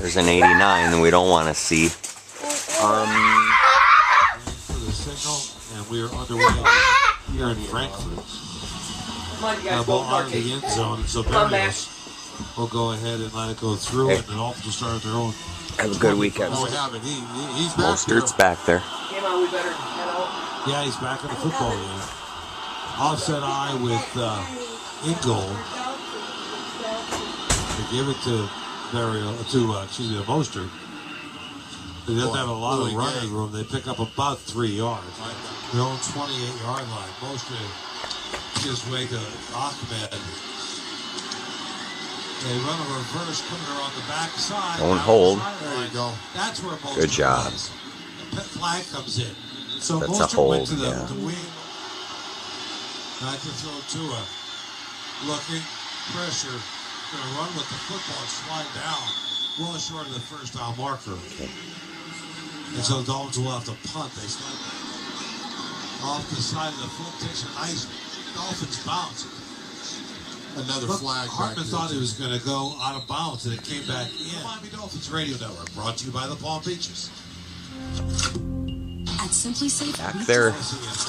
There's an 89 that we don't want to see. For the signal, and we are underway here in Frankfurt. Now ball out of the end zone, and so Barrios will go ahead and let it go through, and the Dolphins will start their own. Have a good weekend. He's back Mostert's back there. Yeah, he's back in the football game. Offset eye with Ingle. They give it to Mostert. He doesn't have a lot of running room. They pick up about 3 yards. Their own 28-yard line. Mostert gives way to Ahmed. They run a reverse coming around the backside. Don't hold. There you go. That's where Mostert Good job. plays. The flag comes in. So That's Mostert a hold, went to the yeah. wing. Back to throw Tua. Looking. Pressure. Going to run with the football and slide down. Well short of the first down marker. And so the Dolphins will have to punt. They slide off the side of the foot. Takes a nice Dolphins bounce. Another flag. Hartman thought he was going to go out of bounds, and it came back in. Miami Dolphins Radio Network, brought to you by the Palm Beaches. At FINSvsChiefs. Back there. In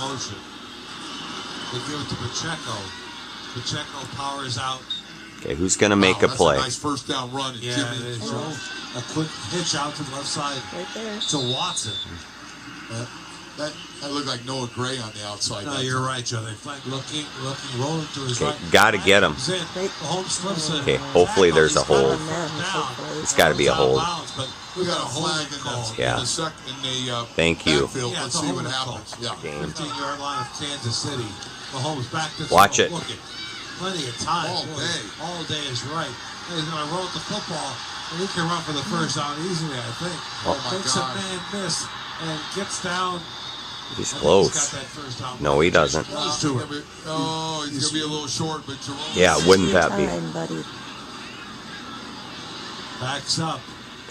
motion. They give it to Pacheco. Pacheco powers out. Okay, who's going to make a play? That's a nice first down run. Yeah, a quick pitch out to the left side. Right there. To Watson. That looked like Noah Gray on the outside. No, you're right, Joe. They flank looking, rolling to his right. Got to get him. Okay, hopefully there's a hold. It's got to be a hold. We got a flag Yeah. in the Thank you. backfield. Let's see what happens. Yeah. 15-yard line of Kansas City. Mahomes back to Watch it. Plenty of time. All day is right. He's going to roll the football, and he can run for the first down easily, I think. Oh, my Takes God. a man miss and gets down. He's He's close. got that first down. No, he doesn't. He's going to be a little short, but Jerome. Yeah, wouldn't that be? Time, buddy. Backs up.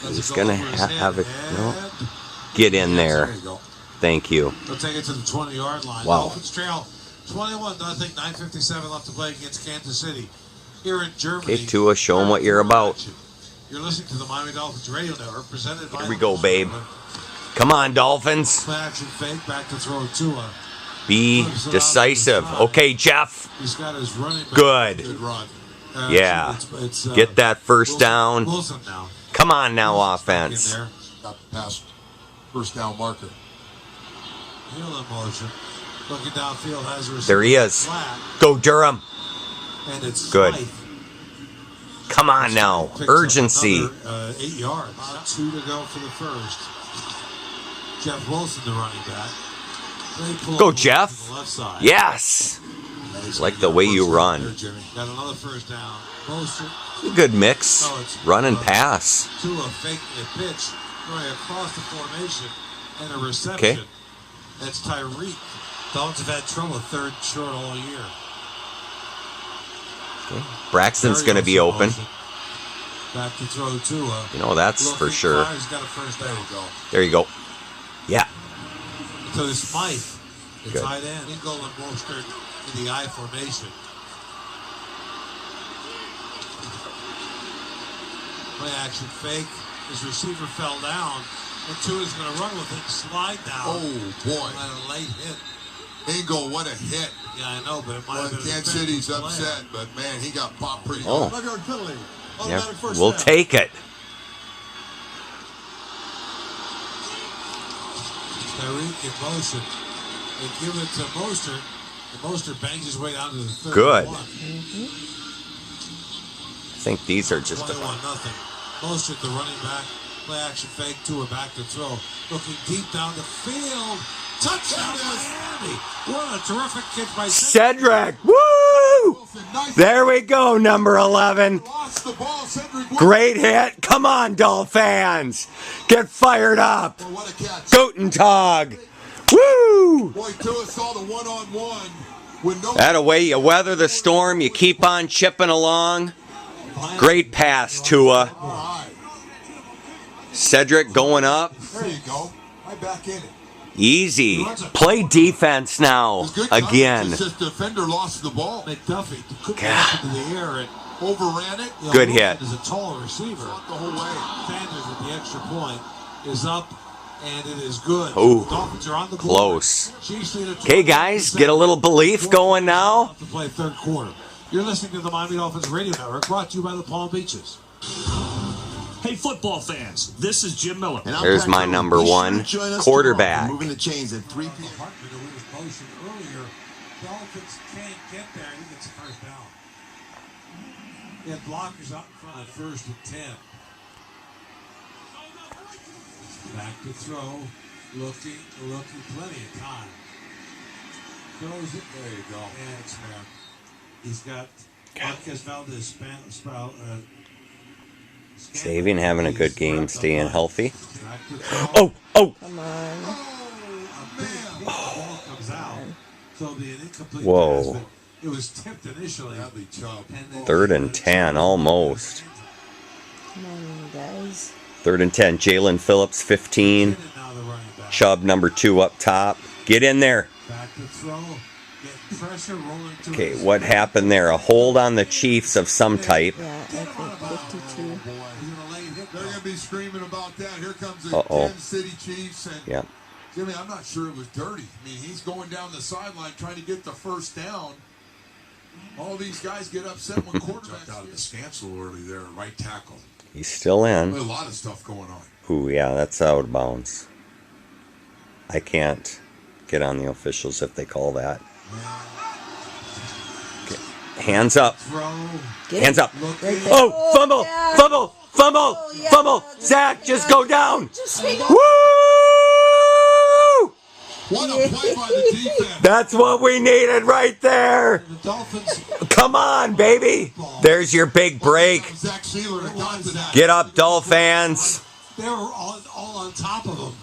He's going to have it. No. Get in there. There you go. Thank you. They'll take it to the 20-yard line. Wow. Dolphins trail 21-0, 9:57 left to play against Kansas City. Here in Germany. Okay, Tua, show 'em what you're about. You're listening to the Miami Dolphins Radio Network, presented by... Here we go, babe. Come on, Dolphins. Play action fake, back to throw Tua. Be decisive. Okay, Jeff. He's got his running back. Good. run. Yeah. It's, Get that first down. Wilson now. Come on now, Wilson's back offense. in there. Got past first down marker. Heel in motion. Looking downfield, has a receiver There he is. flat, Go, Durham. and it's Good. Smythe. Come on now. Picks up Urgency. another, 8 yards. 2 to go for the first. Jeff Wilson, the running back. They pull Go, up Jeff. to the left side. Yes. Like the way you run. There, Jimmy. Got another first down. Mostert. Good mix. Run and pass. Tua faking a pitch right across the formation and a reception. Okay. That's Tyreek. Dolphins have had trouble third short all year. Okay. Braxton's going to be open. Back to throw Tua. You know, that's for sure. He's got a first down. There you go. Yeah. To the Smythe. The Good. tight end. Ingle and Mostert in the I formation. Play action fake. His receiver fell down. And Tua's going to run with it. Slide down. Oh, boy. And a late hit. Ingle, what a hit. Yeah, I know, but it might Well, have been a Kansas City's defensive play. upset, but man, he got popped pretty Oh. good. 5-yard penalty. Yeah. Automatic first We'll down. take it. Tyreek in motion. They give it to Mostert. And Mostert bangs his way down to the 31. Good. I think these are just 21-0. Mostert, the running back. Play action fake. Tua back to throw. Looking deep down the field. Touchdown Miami. What a terrific catch by Cedric. Woo! There we go, number 11. Lost the ball. Cedric Wilson. Great hit. Come on, Dolphin fans. Get fired up. Well, what a catch. Guten Tag. Woo! Boy, Tua saw the one-on-one with no... That way you weather the storm. You keep on chipping along. Great pass, Tua. All right. Cedric going up. There you go. Right back in it. Easy. Play defense now. It was good Again. coverage. It's just the defender lost the ball. McDuffie couldn't God. get up into the air, and overran it. You know, Good Wilson hit. is a tall receiver. Fought the whole way. Sanders with the extra point is up, and it is good. Ooh, The Dolphins are on the board. close. Chiefs lead at Okay, guys, get a little belief going now. To play third quarter. You're listening to the Miami Dolphins Radio Network, brought to you by the Palm Beaches. Hey, football fans, this is Jim Miller. And I'm There's Pat my Cohen. number Be sure one to join us quarterback. tomorrow for Moving the chains at 3 p.m. Hartman, who was motion earlier, Dolphins can't get there. He gets a first down. He had blockers out in front at first and 10. Back to throw. Looking, plenty of time. Throws it. There you go. And it's man. He's got Marquez Valdez Savian having a good game, staying healthy. Back to throw. Oh! Come on. A big ball comes out. So it'll be an incomplete Whoa. pass, but it was tipped initially. Bradley Chubb. And then 3rd and 10, almost. Come on, guys. 3rd and 10. Jalen Phillips, 15. Now the running back. Chubb, number 2 up top. Get in there. Back to throw. Get pressure rolling to Okay, his- what happened there? A hold on the Chiefs of some type. Yeah, I think 52. He's gonna lay hit They're going to be screaming about that. Here comes the Uh-oh. Kansas City Chiefs. And Yeah. Jimmy, I'm not sure it was dirty. I mean, he's going down the sideline trying to get the first down. All these guys get upset when quarterbacks Jumped out of the stance a little early there, right tackle. He's still A in. lot of stuff going on. Ooh, yeah, that's out of bounds. I can't get on the officials if they call that. Okay. Hands up. Throw. Get Hands it. up. Right there. Oh, fumble! yeah. Fumble! Fumble! Oh, yeah. Fumble! Zach, just go down! Just stay Woo! What a play by the defense. That's what we needed right there! The Dolphins. Come on, baby! There's your big break. Zach Sealer that got to that. Get up, Dolphins! They were all on top of him,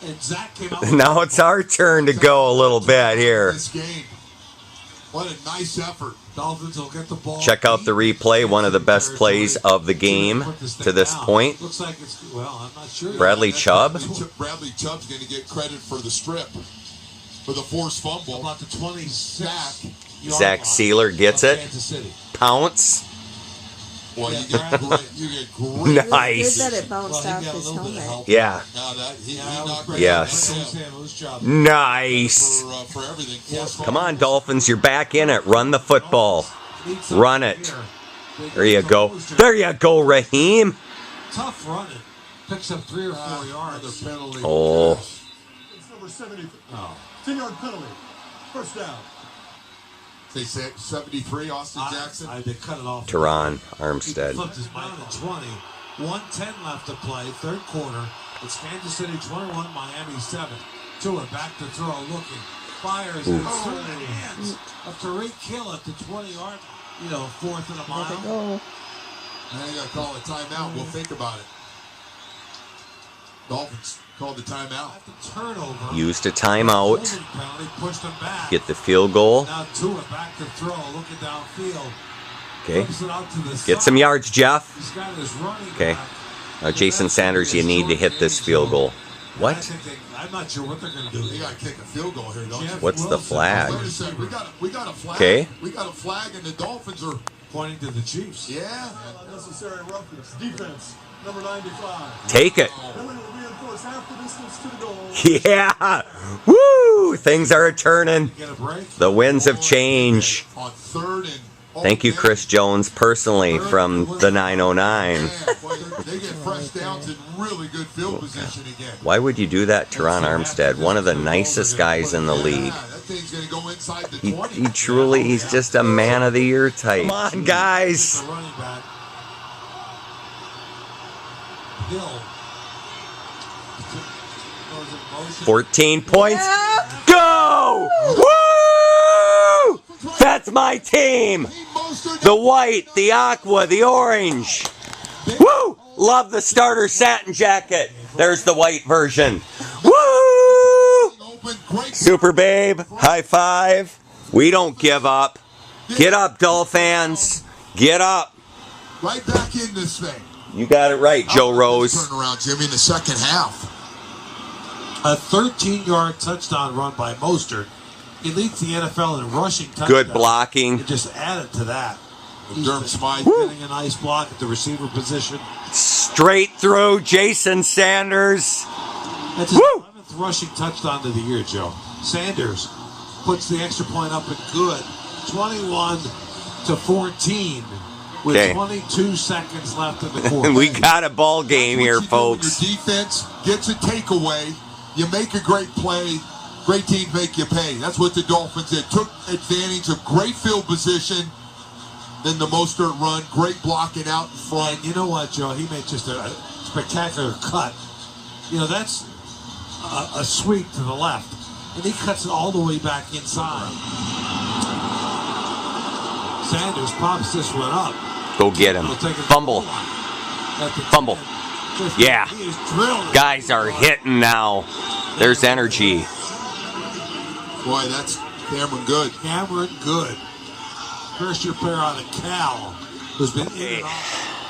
and Zach came out. Now it's our turn to go a little bit here. This game. What a nice effort. Dolphins will get the ball. Check out the replay, one of the best plays of the game to this point. Looks like it's I'm not sure. Bradley Chubb. Bradley Chubb's going to get credit for the strip, for the forced fumble. About the 26. Zach Sealer gets it. Kansas City. Pounce. Well, you get great. Nice. Good that it bounced Well, off he got a his little bit of helmet. help. Yeah. Now that he Yeah, that was knocked great. Yes. That was Sam. Loose job. Nice. for everything. Forced Come on, fumble. Dolphins, you're back in it. Run the football. Need something Run it. here. They There you to go. Mostert. There you go, Raheem. Tough running. Picks up 3 or 4 Another yards. penalty. Oh. It's number 70. Oh. 10-yard penalty. First down. They said 73, Austin Jackson. They cut it off. Teron He Armstead. flipped his mind at 20. 1:10 left to play. Third quarter. It's Kansas City 21, Miami 7. Tua back to throw, looking. Fires and it's through the hands of Tariq Hill at the 20-yard, 4th and a There they mile. go. Now you got to call a timeout. We'll think about it. Dolphins called the timeout. At the turnover. Used a timeout. Holding penalty, pushed him back. Get the field goal. Now Tua back to throw, looking downfield. Okay. Flips it out to the Get some side. yards, Jeff. He's got his running Okay. back. Now, Jason Sanders, you need to hit this field goal. I What? think I'm not sure what they're going to do. They got to kick a field goal here, don't you? Jeff What's the Wilson, flag? Wait a second. We got a flag. Okay. We got a flag, and the Dolphins are. Pointing to the Chiefs. Yeah. Unnecessary roughness. Defense, number 95. Take it. Then we will reinforce half the distance to the goal. Yeah. Woo! Things are turning. Get a break. The winds of change. On third and. Thank you, Chris Jones, personally from the 909. Yeah, boy, they get fresh downs in really good field position again. Why would you do that, Teron Armstead? One of the nicest guys in the league. Yeah, that thing's going to go inside the He 20. he's just a man of the year type. Come on, guys. The running back. Hill. Goes in motion. 14 points. Yeah. Go! Woo! That's my team. The white, the aqua, the orange. Woo! Love the starter satin jacket. There's the white version. Woo! Super babe, high five. We don't give up. Get up, Dolphins. Get up. Right back in this thing. You got it right, Joe Rose. Turn around, Jimmy, in the second half. A 13-yard touchdown run by Mostert. He leads the NFL in rushing touchdowns. Good blocking. It just added to that. Durham Smythe getting a nice block at the receiver position. Straight through Jason Sanders. That's his 11th rushing touchdown of the year, Joe. Sanders puts the extra point up and good. 21-14 with 22 seconds left in the quarter. We got a ball game here, folks. Your defense gets a takeaway. You make a great play. Great teams make you pay. That's what the Dolphins did. Took advantage of great field position. Then the Mostert run. Great blocking out in front. And you know what, Joe? He made just a spectacular cut. You know, that's a sweep to the left. And he cuts it all the way back inside. Sanders pops this one up. Go get him. Fumble. Fumble. Yeah. Guys are hitting now. There's energy. Boy, that's Cameron Good. Cameron Good. First year player out of Cal, who's been in and out.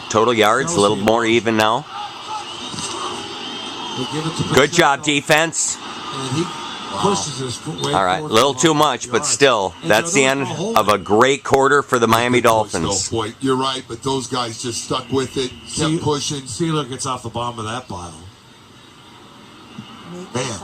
Total yards a little more even now. Good job, defense. And he pushes his way all right, a little too much, but still, that's the end of a great quarter for the Miami Dolphins. You're right, but those guys just stuck with it, kept pushing. Sealer gets off the bottom of that pile. Man.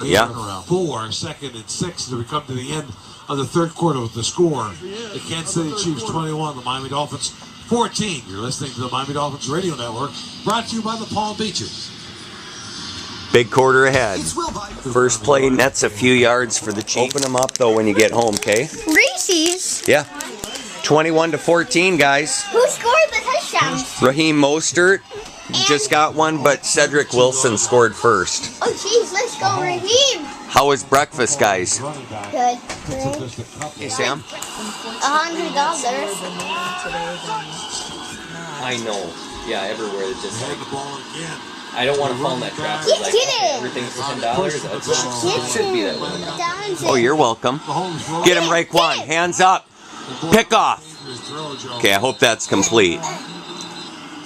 Yeah. 4, 2nd and 6 as we come to the end of the third quarter with the score. The Kansas City Chiefs 21, the Miami Dolphins 14. You're listening to the Miami Dolphins Radio Network, brought to you by the Palm Beaches. Big quarter ahead. First play, nets a few yards for the Chiefs. Open them up, though, when you get home, okay? Reese's. Yeah. 21-14, guys. Who scored the touchdown? Raheem Mostert just got one, but Cedric Wilson scored first. Oh, jeez, let's go, Raheem. How was breakfast, guys? Good. Hey, Sam? $100. I know. Yeah, everywhere. It's just like, I don't want to fall in that trap. Get Like, it. everything's for $10. It should be that way. Oh, you're welcome. Get him, Raekwon. Hands up. Pick off. Okay, I hope that's complete.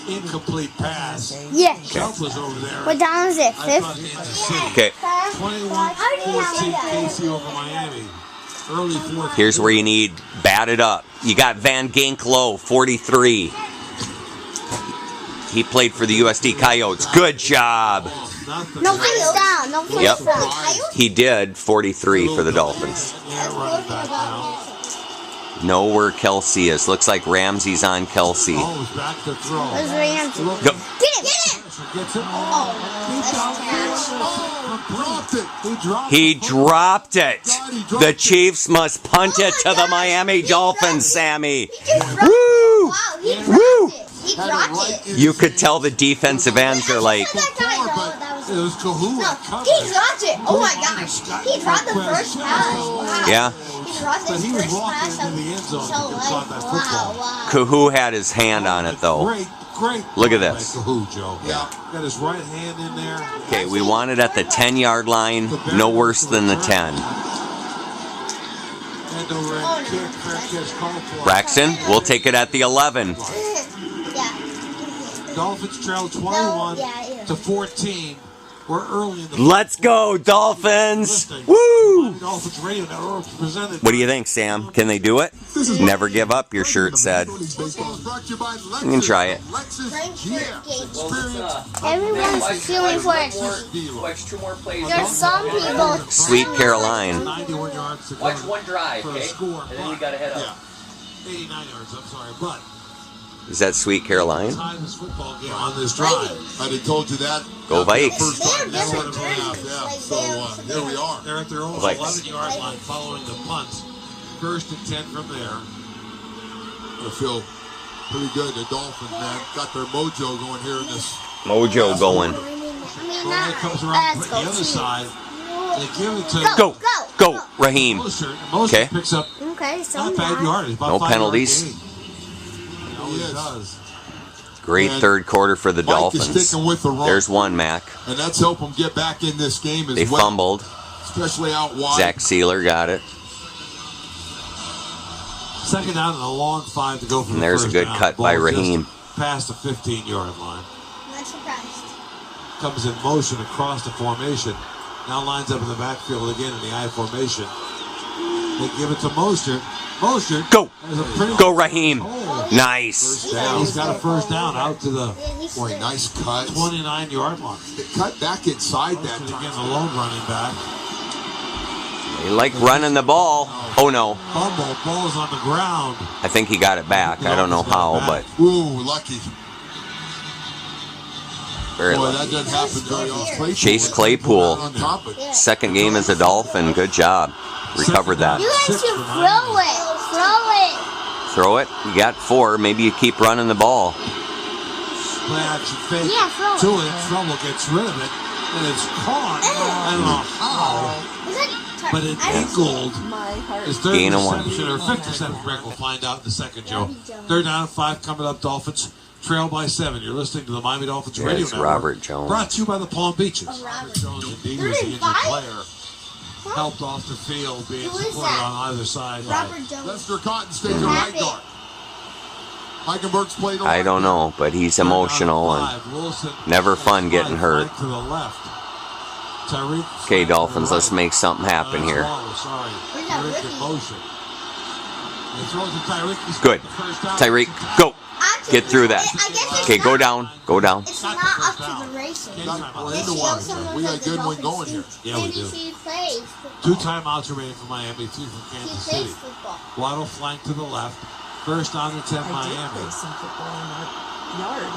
Incomplete pass. Yeah. Was over there. What down is it? 5th? Okay. 21-14 KC over Miami. Early 4th. Here's where you need batted up. You got Van Ginklow, 43. He played for the USD Coyotes. Good job. No face down. No face Yep. down. He did 43 for the Dolphins. Know where Kelsey is. Looks like Ramsey's on Kelsey. Where's Ramsey? Go. Get him. He dropped it. The Chiefs must punt it to the Miami Dolphins, Sammy. Woo! Wow, he dropped it. He dropped it. You could tell the defensive ends are like, It was Kahua. No, he dropped it. Oh my gosh. He dropped the first pass. Wow. yeah. He dropped his He was first walking pass. into the end zone. So He caught that football. wow. Kahu had his hand on it, though. Great. Look at this. Kahua, Joe. Yeah. Got his right hand in there. Okay, we want it at the 10-yard line, no worse than the 10. Braxton, we'll take it at the 11. Yeah. Dolphins trail 21-14. We're early in the Let's go, Dolphins! Woo! Dolphins Radio Network presented. What do you think, Sam? Can they do it? Never give up, your shirt said. You can try it. Everyone's feeling for it. Watch 2 more plays. There's some people. Sweet Caroline. 91 yards to go. Watch one drive, For a okay? score, And then you got to head up. 89 yards, I'm sorry, but Is that Sweet Caroline? time this football game on this drive. I'd have told you that. Go Vikes. First time They're that different would have jerseys. yeah. Like, So here we are. They're at their own Vikes. 11-yard line following the punt. 1st and 10 from there. I feel pretty good. The Dolphins, man, got their mojo going here in this. Mojo going. Ball comes around the other side. They give it to Go, Raheem. Mostert. Okay. Picks up Okay, so not bad yardage. About No 5 penalties. yards gain. He always does. Great third quarter for the Mike is Dolphins. sticking with the run. There's one, Mac. And that's helped them get back in this game as They well. fumbled. Especially out wide. Zach Sealer got it. 2nd down and a long 5 to go for And the there's a first good down. cut by Ball just Raheem. Past the 15-yard line. Not surprised. Comes in motion across the formation. Now lines up in the backfield again in the I formation. They give it to Mostert. Mostert Go. has a pretty Go, Raheem. hole. Nice. He's got a first down out to the Boy, nice cut. 29-yard line. Cut back inside that Mostert time. again, the lone running back. They like running the ball. Oh, no. Fumble, ball's on the ground. I think he got it back. I don't know how, but Ooh, lucky. very Boy, lucky. that doesn't happen very often. Chase Claypool. On top of it. Second game as a Dolphin. Good job. Recovered that. You guys should throw it. Throw it. You got 4. Maybe you keep running the ball. Play action fake. Yeah, throw it. To it. Trouble gets rid of it. And it's caught. I don't know how. But it angled My heart. his third Gain of 1. reception or fifth reception. Greg will find out in a second, Joe. 3rd down and 5 coming up. Dolphins trail by 7. You're listening to the Miami Dolphins radio There's network. Robert Jones. Brought to you by the Palm Beaches. Robert Jones indeed was the injured player. Helped off the field, being Who is supported that? on either side. Robert Jones. Lester Cotton stays a right guard. Eichenberg's played I don't know, but he's emotional and never fun getting hurt. To the left. Tyreek. Okay, Dolphins, let's make something happen here. Sorry. Tyreek in motion. He throws to Tyreek. He's Good. got the first down. Tyreek, go. Get through that. I guess it's Okay, go not- down. Go down. It's not up to the racing. Well, It in the shows water. someone We got a that the good one Dolphins going here. Yeah, we do. He plays 2 football. timeouts remaining for Miami, 3 for He Kansas plays City. football. Waddle flank to the left. First down and 10 I did play Miami. some football in our yard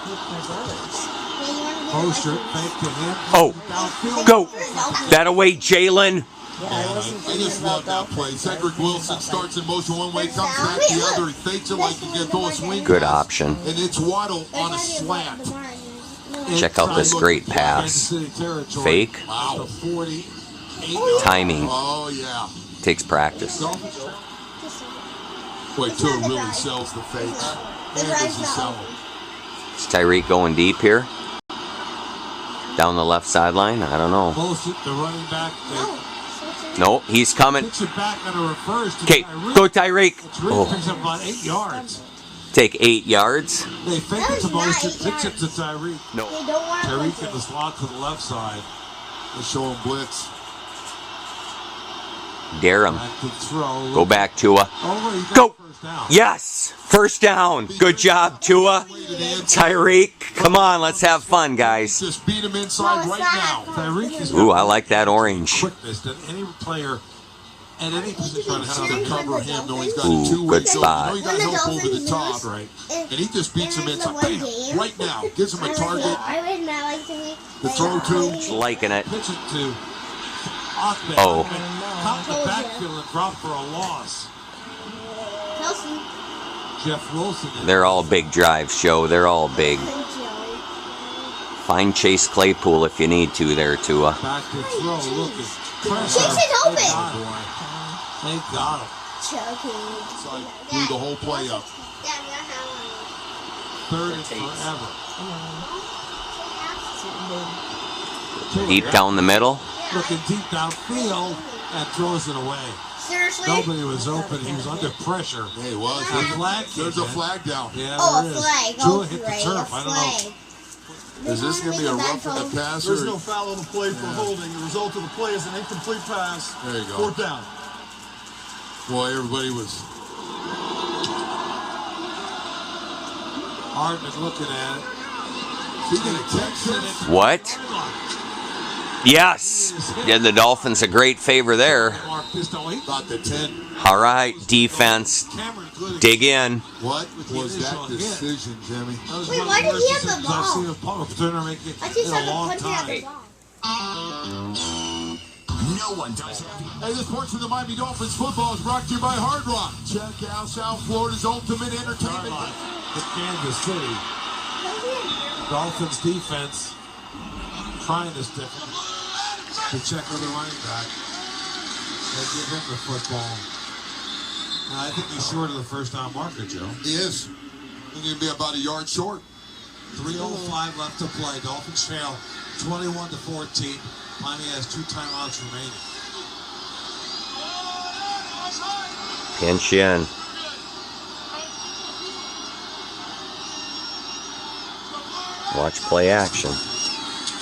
with my brothers. Poster fake to him. Oh, Downfield. go. That away, Jalen. Yeah, I wasn't I thinking just about love that play. Cedric Wilson starts in motion one way, comes back the other. He fakes it like he can throw a swing. Good pass, option. And it's Waddle on a slant. Check out this great Kansas pass. City territory. Fake. Wow. The 48. Timing. Oh, yeah. Takes practice. Boy, Tua really sells the fakes. Man, does he sell them. Is Tyreek going deep here? Down the left sideline? I don't know. Bullshit, the running back. No, he's coming. Pitch it back and it refers to Okay, Tyreek. go Tyreek. Tyreek Oh, picks up about 8 yards. take 8 yards. They fake That it to was not motion, 8 pitch it to Tyreek. No. They don't want to Tyreek play in the slot to the left side. They show him blitz. Dare him. Back to throw. Go back, Tua. Over, he got Go. first down. Yes! First down. Good job, Tua. Tyreek. Come on, let's have fun, guys. Just beat him inside right now. Tyreek is Ooh, I like that orange. quickness that any player at any position Trying to have to cover him, knowing he's got Ooh, a two-way good field. spot. You know you got help over the top. right. And he just beats him inside. Bam! Right now. Gives him a target I would not like to make to throw to. Liking it. Pitch it to Ahmed. Oh. Caught in the backfield and dropped for a loss. Kelsey. Jeff Wilson. They're all big drives, Joe. They're all big. Find Chase Claypool if you need to there, Tua. Back to throw, looking. Chase is open. They got him. Choking. Inside. Blew the whole play up. Third and forever. Deep down the middle. Looking deep downfield and throws it away. Seriously? Nobody was open. He was under pressure. Yeah, he was. The flag There's came a in. flag down. Yeah, Oh, there a is. flag. Tua Oh, hit the great. turf. I don't know. Flag. Is this going to be a rough in the pass? There's Or? no foul on the play for holding. The result of the play is an incomplete pass. There you go. 4th down. Boy, everybody was. Hardman looking at it. Is he going to catch this? What? Yes. Did the Dolphins a great favor there. Mark Pistol 8. About the 10. All right, defense. Cameron good. Dig in. What the was that initial hit. decision, Jimmy? That was Wait, one why of the did he worst have the decisions I've ball? seen a punt returner make it I just in had a to long punch out the time. ball. No one does it. Hey, this portion of the Miami Dolphins football is brought to you by Hard Rock. Check out South Florida's ultimate entertainment. To Kansas City. Dolphins defense trying to stick him. To check with the running back. They give him the football. And I think he's short of the first down marker, Joe. He is. He's going to be about a yard short. 3:05 left to play. Dolphins trail 21-14. Miami has 2 timeouts remaining. Pinch in. Watch play action.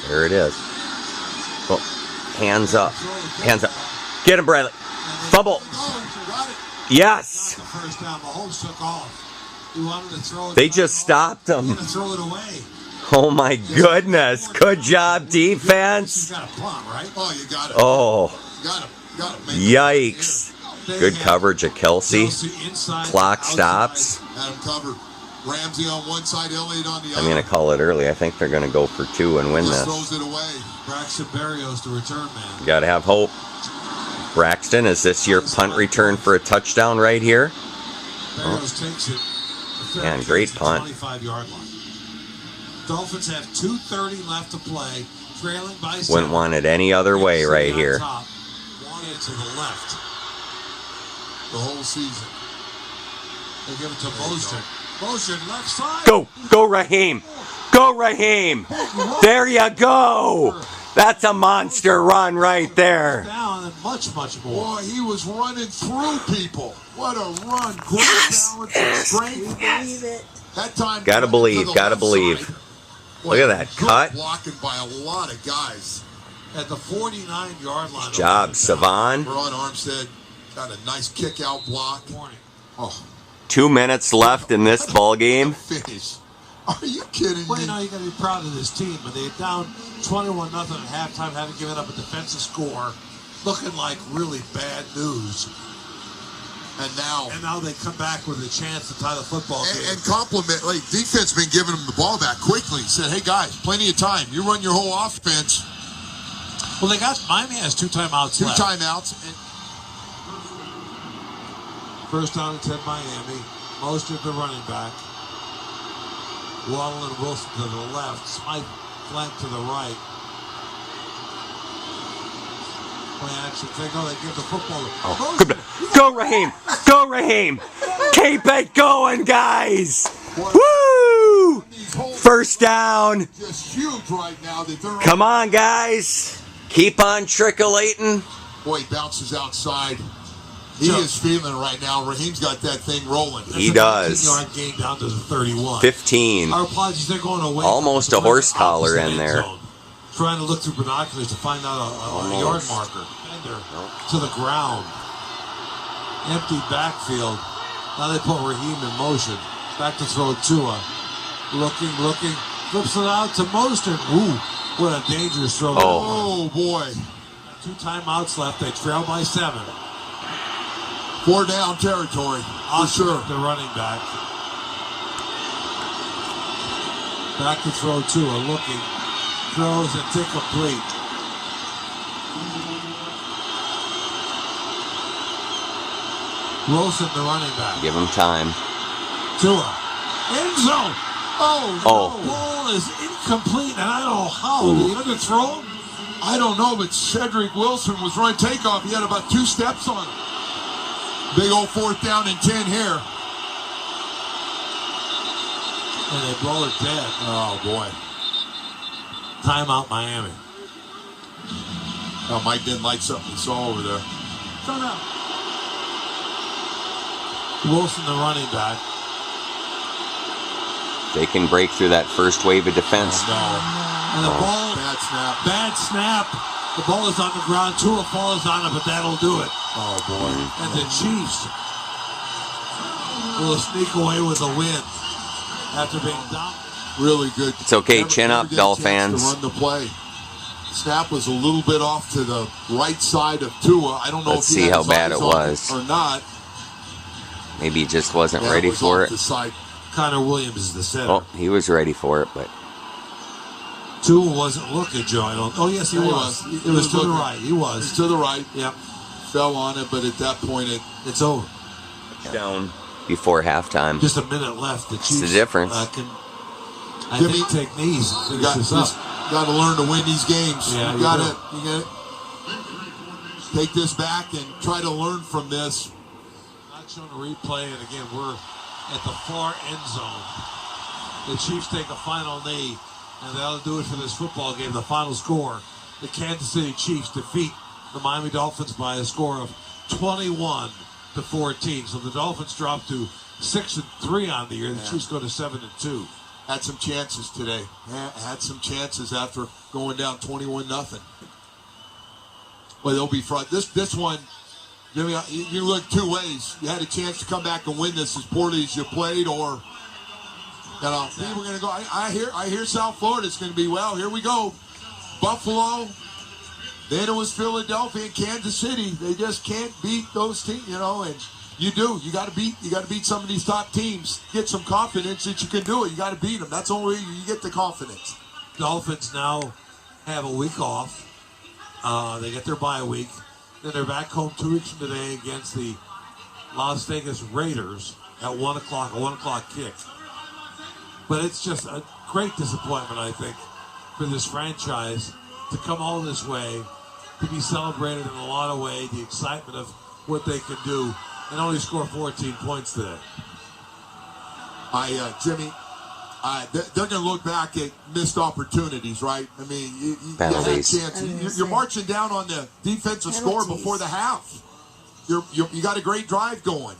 There it is. Oh, hands up. Hands up. Get him, Bradley. Fumble. Got it. Yes. The first down, Mahomes took off. He wanted to throw it. They just stopped him. Throw it away. Oh my goodness. Good job, defense. You got a punt, right? Oh, you got it. Oh. Got it. Yikes. Good coverage of Kelsey. Clock stops. Had him covered. Ramsey on one side, Elliott on the other. I'm going to call it early. I think they're going to go for 2 and win Just this. throws it away. Braxton Berrios, the return man. Got to have hope. Braxton, is this your punt return for a touchdown right here? Berrios takes it. Man, great punt. 25-yard line. Dolphins have 2:30 left to play, trailing by 7. Wouldn't want it any other way right here. Wanted to the left. The whole season. They give it to Mostert. Mostert left side. Go Raheem. Go Raheem. There you go. That's a monster run right there. Down and much more. Boy, he was running through people. What a run. Great balance and strength. Believe it. That time. Gotta believe. Look at that cut. Blocking by a lot of guys. At the 49-yard line. Good job, Savon. Ron Armstead got a nice kick out block. Oh, 2 minutes left in this ball game. finish. Are you kidding Well, me? you know, you got to be proud of this team. But they're down 21-0 at halftime, having given up a defensive score, looking like really bad news. And now they come back with a chance to tie the football game. and compliment, like, defense been giving them the ball back quickly. Said, hey guys, plenty of time. You run your whole offense. Well, Miami has 2 timeouts left. 2 timeouts. And First down and 10 Miami. Mostert the running back. Waddle and Wilson to the left. Smythe flank to the right. Play action. They give the football. Go Raheem. Go Raheem. Keep it going, guys. Woo! First down. just huge right now. That they're Come on, guys. Keep on trickling. Boy, he bounces outside. He is feeling it right now. Raheem's got that thing rolling. He does. 15-yard gain down to the 31. 15. Our apologies, they're going away. Almost a horse collar Opposite in end there. zone. Trying to look through binoculars to find out a yard marker. Defender to the ground. Empty backfield. Now they put Raheem in motion. Back to throw Tua. Looking. Flips it out to Mostert. Ooh, what a dangerous throw. Oh, boy. 2 timeouts left. They trail by 7. 4 down territory, for sure. The running back. Back to throw Tua. Looking. Throws and incomplete. Wilson, the running back. Give him time. Tua. End zone. Oh. The ball is incomplete, and I don't know how. Did he underthrow him? I don't know, but Cedric Wilson was running takeoff. He had about 2 steps on him. Big old 4th down and 10 here. And they blow it dead. Oh, boy. Timeout, Miami. Oh, Mike didn't like something he saw over there. Timeout. Wilson, the running back. They can break through that first wave of defense. And the ball. Bad snap. Bad snap. The ball is on the ground. Tua falls on it, but that'll do it. Oh, boy. And the Chiefs will sneak away with a win after being down. Really good. It's okay. Chin up, get a chance Dolphins. to run the play. Snap was a little bit off to the right side of Tua. I don't know Let's if he see had how his bad eyes it on was. or not. Maybe he just wasn't That ready was for off it. the side. Connor Williams is the center. Oh, he was ready for it, but Tua wasn't looking, Joe. Oh, yes, he Yeah, he was. was. It was to the looking. right. He was. It's to the right. Yep. Fell on it, but at that point, It's over. down before halftime. Just a minute left. The Chiefs the difference. I think take knees and you finish this up. got to learn to win these games. Yeah, you you got to take this back and try to learn from this. Not showing a replay, and again, we're at the far end zone. The Chiefs take a final knee, and that'll do it for this football game. The final score, the Kansas City Chiefs defeat the Miami Dolphins by a score of 21-14. So the Dolphins drop to 6-3 on the year. The Chiefs go to 7-2. Had some chances today. Had some chances after going down 21-0. Well, they'll be front. This one, Jimmy, you look two ways. You had a chance to come back and win this as poorly as you played, or people are going to go. I hear South Florida's going to be, well, here we go. Buffalo. Then it was Philadelphia and Kansas City. They just can't beat those teams, and you do. You got to beat some of these top teams. Get some confidence that you can do it. You got to beat them. That's the only way you get the confidence. Dolphins now have a week off. They get their bye week. Then they're back home 2 weeks from today against the Las Vegas Raiders at 1 o'clock, a 1 o'clock kick. But it's just a great disappointment, I think, for this franchise to come all this way, to be celebrated in a lot of ways, the excitement of what they can do, and only score 14 points today. Jimmy, they're going to look back at missed opportunities, right? I mean, you had a chance. You're marching down on the defensive score before the half. You got a great drive going.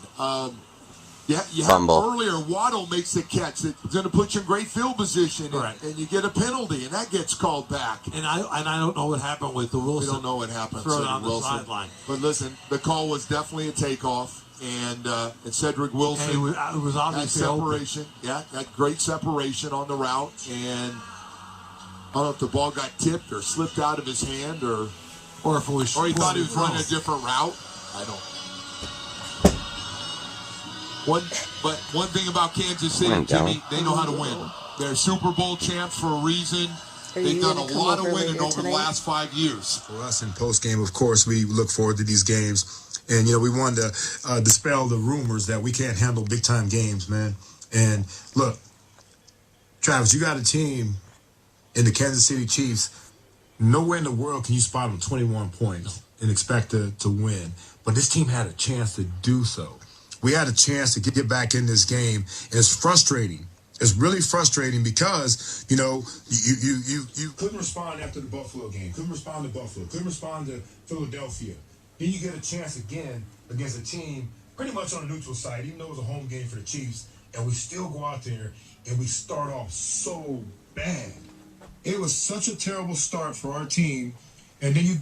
You have earlier, Waddle makes the catch that's going to put you in great field position, and you get a penalty, and that gets called back. And I don't know what happened with the Wilson. We don't know what happened. Throw it on the sideline. But listen, the call was definitely a takeoff, and Cedric Wilson. And it was obviously separation. Open. Yeah, that great separation on the route, and I don't know if the ball got tipped or slipped out of his hand, or if it was, or he thought he was running a different route. I don't. One thing about Kansas City, Jimmy, they know how to win. They're Super Bowl champs for a reason. They've done a lot of winning over the last 5 years. For us in post-game, of course, we look forward to these games. And, we wanted to dispel the rumors that we can't handle big-time games, man. And, look, Travis, you got a team in the Kansas City Chiefs. Nowhere in the world can you spot them 21 points and expect to win. But this team had a chance to do so. We had a chance to get back in this game, and it's frustrating. It's really frustrating because, you couldn't respond after the Buffalo game, couldn't respond to Buffalo, couldn't respond to Philadelphia. Then you get a chance again against a team pretty much on a neutral side, even though it was a home game for the Chiefs, and we still go out there and we start off so bad. It was such a terrible start for our team. And then you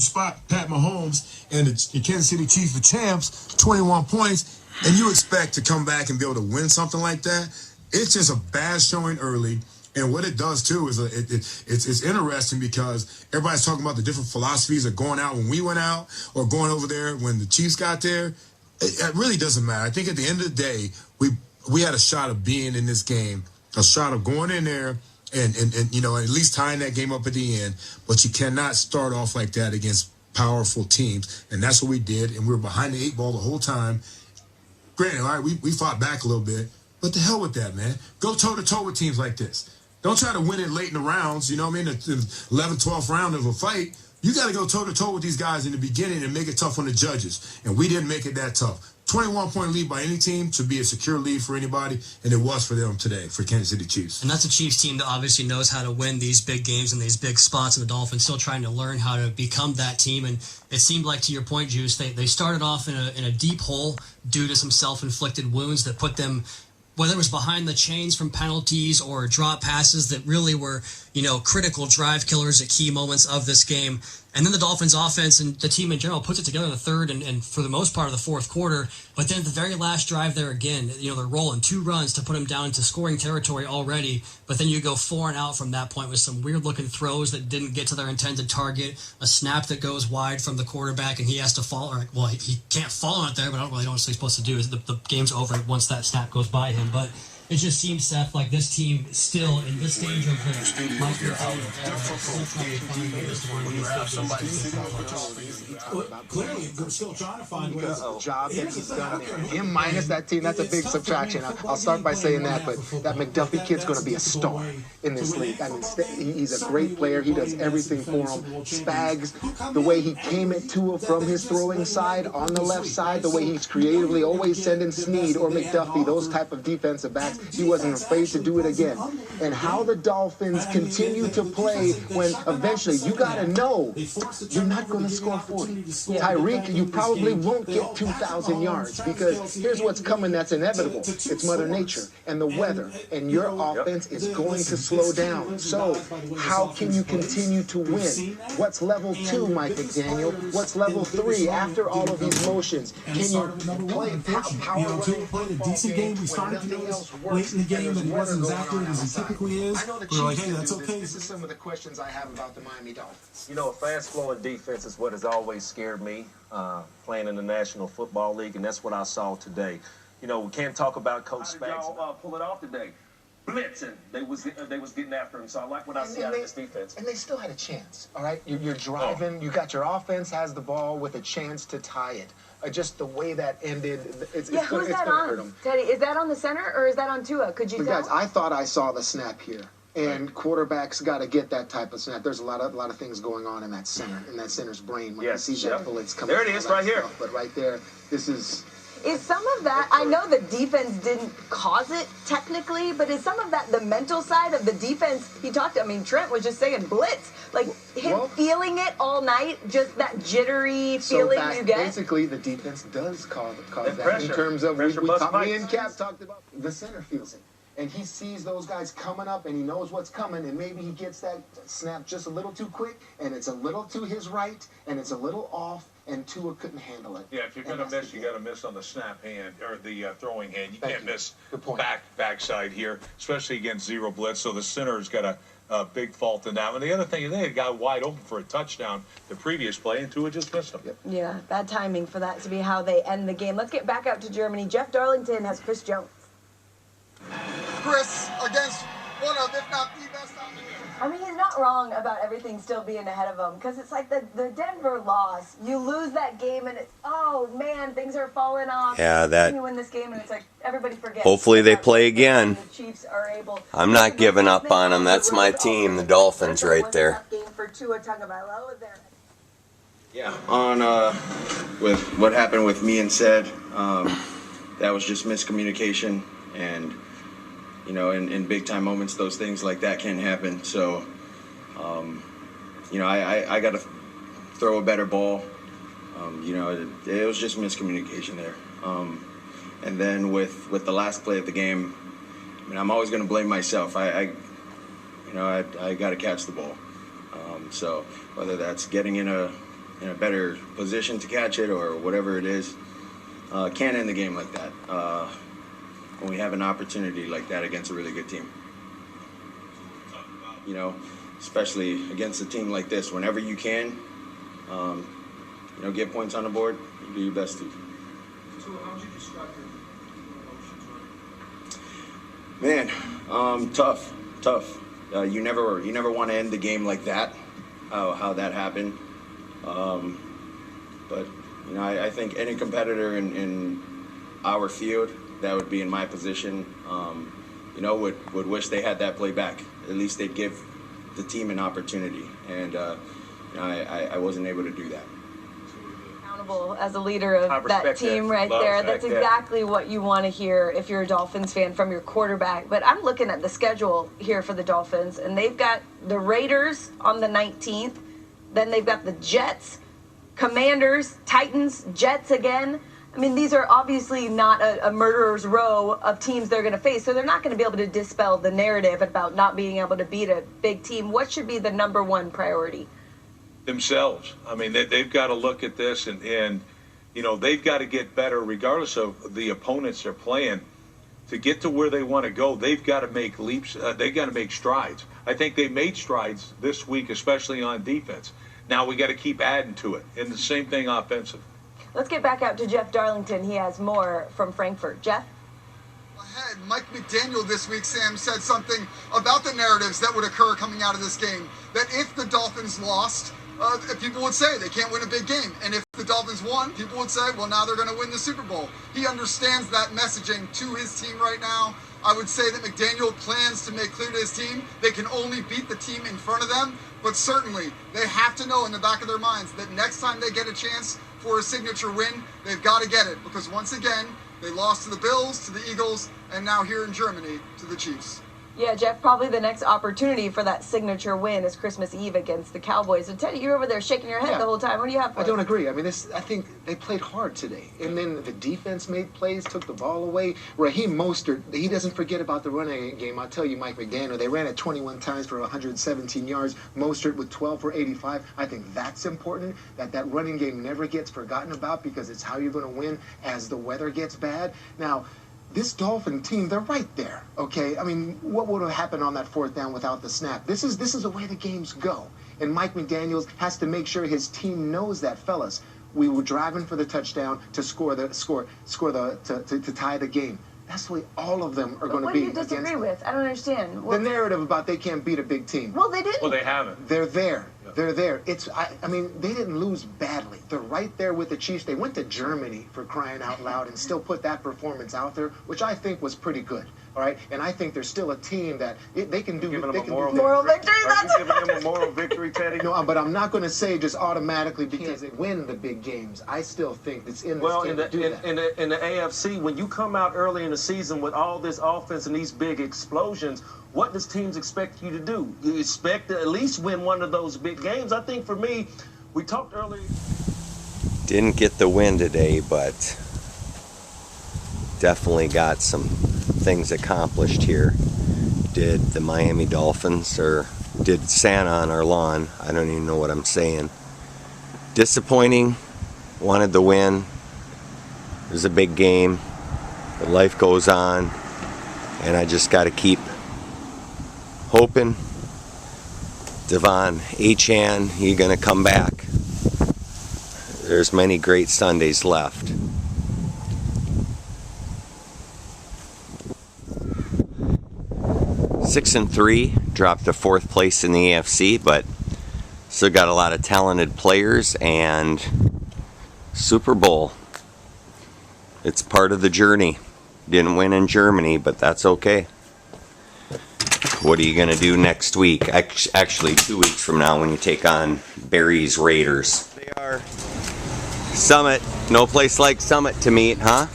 spot Pat Mahomes and the Kansas City Chiefs, the champs, 21 points, and you expect to come back and be able to win something like that. It's just a bad showing early. And what it does, too, is it's interesting because everybody's talking about the different philosophies of going out when we went out or going over there when the Chiefs got there. It really doesn't matter. I think at the end of the day, we had a shot of being in this game, a shot of going in there and at least tying that game up at the end. But you cannot start off like that against powerful teams. And that's what we did. And we were behind the 8 ball the whole time. Granted, all right, we fought back a little bit. But the hell with that, man. Go toe-to-toe with teams like this. Don't try to win it late in the rounds, the 11th, 12th round of a fight. You got to go toe-to-toe with these guys in the beginning and make it tough on the judges. And we didn't make it that tough. 21-point lead by any team should be a secure lead for anybody, and it was for them today, for Kansas City Chiefs. And that's a Chiefs team that obviously knows how to win these big games and these big spots, and the Dolphins still trying to learn how to become that team. And it seemed like, to your point, Juice, they started off in a deep hole due to some self-inflicted wounds that put them, whether it was behind the chains from penalties or drop passes that really were, critical drive killers at key moments of this game. And then the Dolphins offense and the team in general puts it together in the third and for the most part of the fourth quarter. But then at the very last drive there again, they're rolling 2 runs to put them down into scoring territory already. But then you go 4 and out from that point with some weird looking throws that didn't get to their intended target, a snap that goes wide from the quarterback and he has to fall. He can't fall on it there, but I don't really know what he's supposed to do. The game's over once that snap goes by him. But it just seems, Seth, like this team still in this stage of clearly they're still trying to find ways. Job that he's done there. Him minus that team, that's a big subtraction. I'll start by saying that, but that McDuffie kid's going to be a star in this league. I mean, he's a great player. He does everything for him. Spags, the way he came at Tua from his throwing side on the left side, the way he's creatively always sending Snead or McDuffie, those type of defensive backs. He wasn't afraid to do it again. And how the Dolphins continue to play when eventually you got to know you're not going to score 40. Tyreek, you probably won't get 2,000 yards because here's what's coming that's inevitable. It's Mother Nature and the weather, and your offense is going to slow down. So how can you continue to win? What's level 2, Mike McDaniel? What's level 3 after all of these motions? Can you play power played a decent game? We started to notice late in the game that he wasn't as accurate as he typically is. We're like, hey, that's okay. This is some of the questions I have about the Miami Dolphins. You know, a fast-flowing defense is what has always scared me playing in the National Football League, and that's what I saw today. You know, we can't talk about Coach Spags. Y'all pull it off today. Blitzing. They was getting after him, so I like what I see out of this defense. And they still had a chance, all right? You're driving. You got your offense has the ball with a chance to tie it. Just the way that ended, it's who's going to on? hurt them. Teddy, is that on the center or is that on Tua? Could you tell? Guys, I thought I saw the snap here. And quarterbacks got to get that type of snap. There's a lot of things going on in that center's brain when you see that bullets coming. There it is, right here. But right there, this is. Is some of that, I know the defense didn't cause it technically, but is some of that the mental side of the defense? Trent was just saying blitz. Like him feeling it all night, just that jittery feeling you get. Basically, the defense does cause that in terms of, me and Cap talked about, the center feels it. And he sees those guys coming up, and he knows what's coming, and maybe he gets that snap just a little too quick, and it's a little to his right, and it's a little off, and Tua couldn't handle it. Yeah, if you're going to miss, you got to miss on the snap hand, or the throwing hand. You can't miss backside here, especially against zero blitz, so the center's got a big fault in that one. The other thing is they had a guy wide open for a touchdown the previous play, and Tua just missed him. Yeah, bad timing for that to be how they end the game. Let's get back out to Germany. Jeff Darlington has Chris Jones. Chris against one of, if not the best He's not wrong about everything still being ahead of him because it's like the Denver loss. You lose that game and it's, oh man, things are falling off. Yeah, Then you win this game and it's like everybody forgets. Hopefully they play again. The Chiefs are able. I'm not giving up on them. That's my team, the Dolphins, right there. Game for Tua Tagovailoa there. Yeah, on with what happened with me and Said, that was just miscommunication, and in big time moments, those things like that can happen. So, I got to throw a better ball. It was just miscommunication there. And then with the last play of the game, I'm always going to blame myself. I got to catch the ball. So whether that's getting in a better position to catch it or whatever it is, can't end the game like that. When we have an opportunity like that against a really good team. Especially against a team like this, whenever you can, get points on the board, you do your best to. So how would you describe your emotions? Man, tough. You never want to end the game like that, how that happened. But I think any competitor in our field that would be in my position, would wish they had that play back. At least they'd give the team an opportunity, and I wasn't able to do that. Accountable as a leader of that team right there. That's exactly what you want to hear if you're a Dolphins fan from your quarterback. But I'm looking at the schedule here for the Dolphins, and they've got the Raiders on the 19th. Then they've got the Jets, Commanders, Titans, Jets again. These are obviously not a murderer's row of teams they're going to face, so they're not going to be able to dispel the narrative about not being able to beat a big team. What should be the number one priority? Themselves. They've got to look at this, and they've got to get better regardless of the opponents they're playing. To get to where they want to go, they've got to make leaps. They've got to make strides. I think they made strides this week, especially on defense. Now we got to keep adding to it, and the same thing offensively. Let's get back out to Jeff Darlington. He has more from Frankfurt. Jeff? Ahead, Mike McDaniel this week, Sam, said something about the narratives that would occur coming out of this game. That if the Dolphins lost, people would say they can't win a big game. And if the Dolphins won, people would say, well, now they're going to win the Super Bowl. He understands that messaging to his team right now. I would say that McDaniel plans to make clear to his team they can only beat the team in front of them. But certainly, they have to know in the back of their minds that next time they get a chance for a signature win, they've got to get it. Because once again, They lost to the Bills, to the Eagles, and now here in Germany to the Chiefs. Yeah, Jeff, probably the next opportunity for that signature win is Christmas Eve against the Cowboys. So, Teddy, you're over there shaking your head the whole time. What do you have for I us? don't agree. I mean, I think they played hard today. And then the defense made plays, took the ball away. Raheem Mostert, he doesn't forget about the running game. I'll tell you, Mike McDaniel, they ran it 21 times for 117 yards. Mostert with 12 for 85. I think that's important, that running game never gets forgotten about because it's how you're going to win as the weather gets bad. Now, this Dolphin team, they're right there, okay? I mean, what would have happened on that fourth down without the snap? This is the way the games go. And Mike McDaniels has to make sure his team knows that, fellas. We were driving for the touchdown to to tie the game. That's the way all of them are going to be. What do you disagree with? I don't understand. The narrative about they can't beat a big team. Well, they didn't. Well, they haven't. They're there. They're there. I mean, they didn't lose badly. They're right there with the Chiefs. They went to Germany, for crying out loud, and still put that performance out there, which I think was pretty good. All right, and I think they're still a team that they can do. Giving them a moral victory. That's giving them a moral victory, Teddy. No, but I'm not going to say just automatically because they win the big games. I still think it's in this team to do that. In the AFC, when you come out early in the season with all this offense and these big explosions, what does teams expect you to do? You expect to at least win one of those big games. I think for me, we talked earlier. Didn't get the win today, but definitely got some things accomplished here. Did the Miami Dolphins, or did Santa on our lawn? I don't even know what I'm saying. Disappointing. Wanted the win. It was a big game, but life goes on, and I just got to keep hoping. Devon Achane, he gonna come back. There's many great Sundays left. Six and 3, dropped to 4th place in the AFC, but still got a lot of talented players, and Super Bowl. It's part of the journey. Didn't win in Germany, but that's okay. What are you going to do next week? Actually, 2 weeks from now when you take on Barry's Raiders. They are Summit. No place like Summit to meet, huh?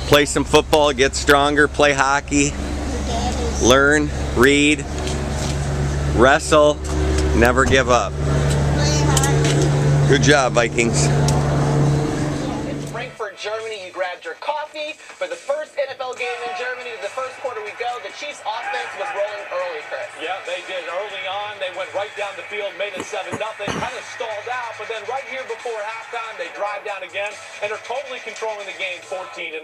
Play some football, get stronger, play hockey, learn, read, wrestle, never give up. Good job, Vikings. Germany, you grabbed your coffee. For the first NFL game in Germany, to the first quarter we go. The Chiefs offense was rolling early, Chris. Yeah, they did. Early on, they went right down the field, made it 7-0, kind of stalled out, but then right here before halftime, they drive down again, and are totally controlling the game 14-0.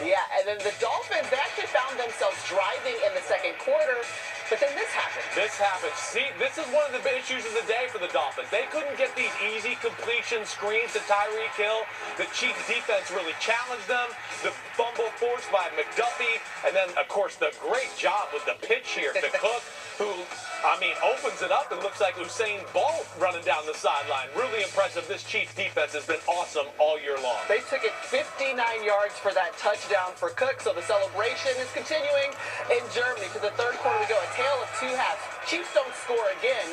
Yeah, and then the Dolphins, they actually found themselves driving in the second quarter, but then this happened. This happened. See, this is one of the issues of the day for the Dolphins. They couldn't get these easy completion screens to Tyreek Hill. The Chiefs defense really challenged them. The fumble forced by McDuffie, and then, of course, the great job with the pitch here to Cook, who, I mean, opens it up and looks like Usain Bolt running down the sideline. Really impressive. This Chiefs defense has been awesome all year long. They took it 59 yards for that touchdown for Cook, so the celebration is continuing in Germany. To the third quarter we go, a tale of two halves. Chiefs don't score again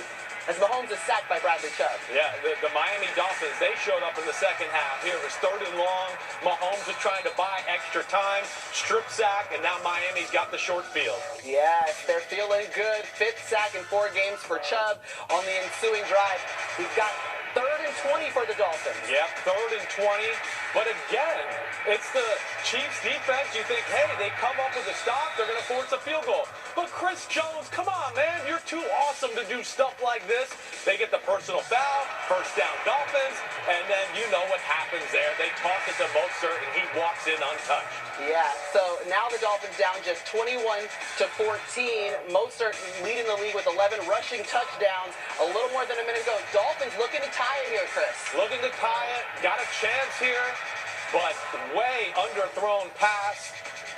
as Mahomes is sacked by Bradley Chubb. Yeah, the Miami Dolphins, they showed up in the second half. Here it was 3rd and long. Mahomes was trying to buy extra time, strip sack, and now Miami's got the short field. Yes, they're feeling good. 5th sack in 4 games for Chubb on the ensuing drive. We've got 3rd and 20 for the Dolphins. Yep, 3rd and 20. But again, it's the Chiefs defense. You think, hey, they come up with a stop, they're going to force a field goal. But Chris Jones, come on, man. You're too awesome to do stuff like this. They get the personal foul, first down Dolphins, and then you know what happens there. They toss it to Mostert, and he walks in untouched. Yeah, so now the Dolphins down just 21-14. Mostert leading the league with 11 rushing touchdowns. A little more than a minute ago. Dolphins looking to tie it here, Chris. Looking to tie it. Got a chance here, but way underthrown pass.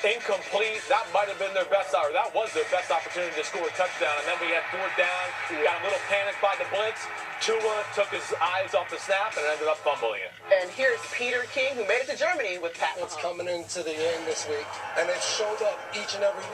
Incomplete. That might have been their best hour. That was their best opportunity to score a touchdown. And then we had 4th down. Got a little panic by the blitz. Tua took his eyes off the snap and ended up fumbling it. And here's Peter King, who made it to Germany with Pat Mahomes. It's coming into the end this week, and it showed up each and every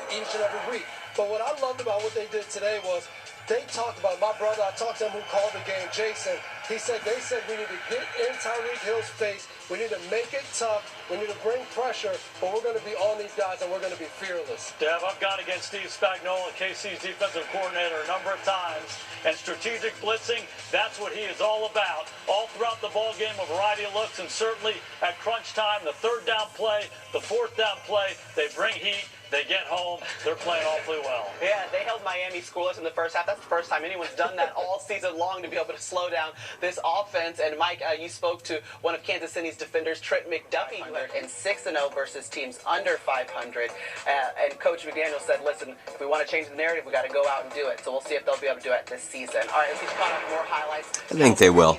week. But what I loved about what they did today was they talked about, my brother, I talked to him who called the game, Jason. They said we need to get in Tyreek Hill's face, We need to make it tough. We need to bring pressure, but we're going to be on these guys and we're going to be fearless. Dev, I've gone against Steve Spagnuolo, KC's defensive coordinator, a number of times, and strategic blitzing, that's what he is all about. All throughout the ball game, a variety of looks, and certainly at crunch time, the third down play, the fourth down play, they bring heat. They get home. They're playing awfully well. Yeah, they held Miami scoreless in the first half. That's the first time anyone's done that all season long, to be able to slow down this offense. And Mike, you spoke to one of Kansas City's defenders, Trent McDuffie, who went in 6-0 versus teams under 500. And Coach McDaniel said, listen, if we want to change the narrative, we got to go out and do it. So we'll see if they'll be able to do it this season. All right, let's get caught up with more highlights. I think they will.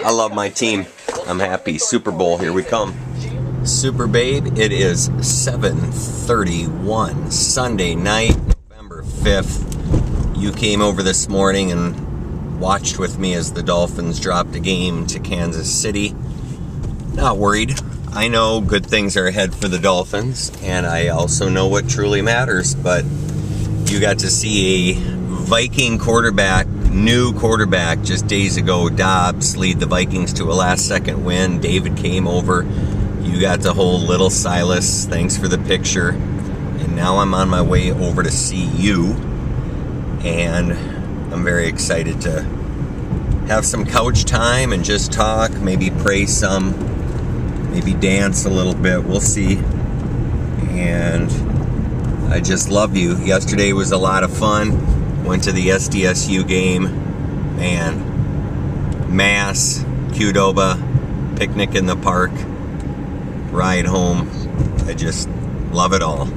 I love my team. I'm happy. Super Bowl, here we come. Super Babe, it is 7:31 Sunday night, November 5th. You came over this morning and watched with me as the Dolphins dropped a game to Kansas City. Not worried. I know good things are ahead for the Dolphins, and I also know what truly matters, but you got to see a Viking quarterback, new quarterback just days ago, Dobbs, lead the Vikings to a last-second win. David came over. You got to hold little Silas. Thanks for the picture. And now I'm on my way over to see you. And I'm very excited to have some couch time and just talk, maybe pray some, maybe dance a little bit. We'll see. And I just love you. Yesterday was a lot of fun. Went to the SDSU game. Man, Mass, Qdoba, picnic in the park, ride home. I just love it all.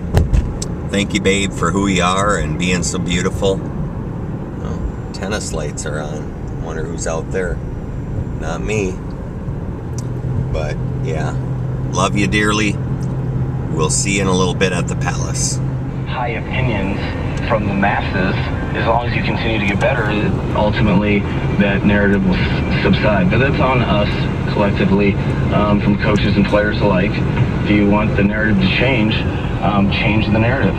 Thank you, babe, for who you are and being so beautiful. Oh, tennis lights are on. I wonder who's out there. Not me. But yeah, love you dearly. We'll see you in a little bit at the Palace. High opinions from the masses, as long as you continue to get better, ultimately that narrative will subside. But that's on us collectively, from coaches and players alike. Do you want the narrative to change? Change the narrative.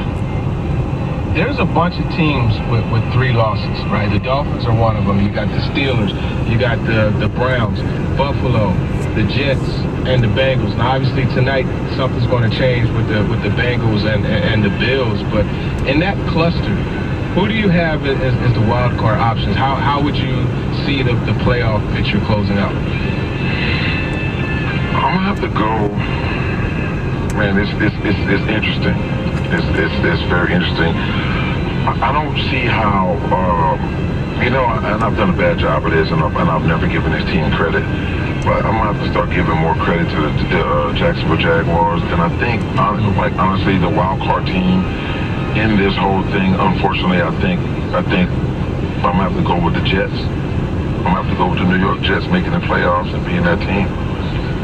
There's a bunch of teams with 3 losses, right? The Dolphins are one of them. You got the Steelers, you got the Browns, Buffalo, the Jets, and the Bengals. Now, obviously, tonight something's going to change with the Bengals and the Bills. But in that cluster, who do you have as the wild card options? How would you see the playoff picture closing out? I'm gonna have to go. Man, it's interesting. It's very interesting. I don't see how. And I've done a bad job of this, and I've never given this team credit. But I'm gonna have to start giving more credit to the Jacksonville Jaguars. And I think, honestly, the wild card team in this whole thing, unfortunately, I think I'm gonna have to go with the Jets. I'm gonna have to go with the New York Jets making the playoffs and being that team.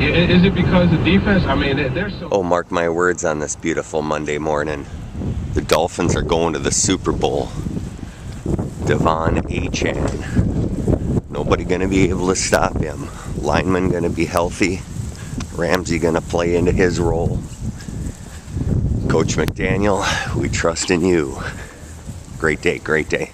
Is it because the defense? I mean, they're so... Oh, mark my words on this beautiful Monday morning. The Dolphins are going to the Super Bowl. Devon Achane. Nobody going to be able to stop him. Lineman going to be healthy. Ramsey going to play into his role. Coach McDaniel, we trust in you. Great day, great day.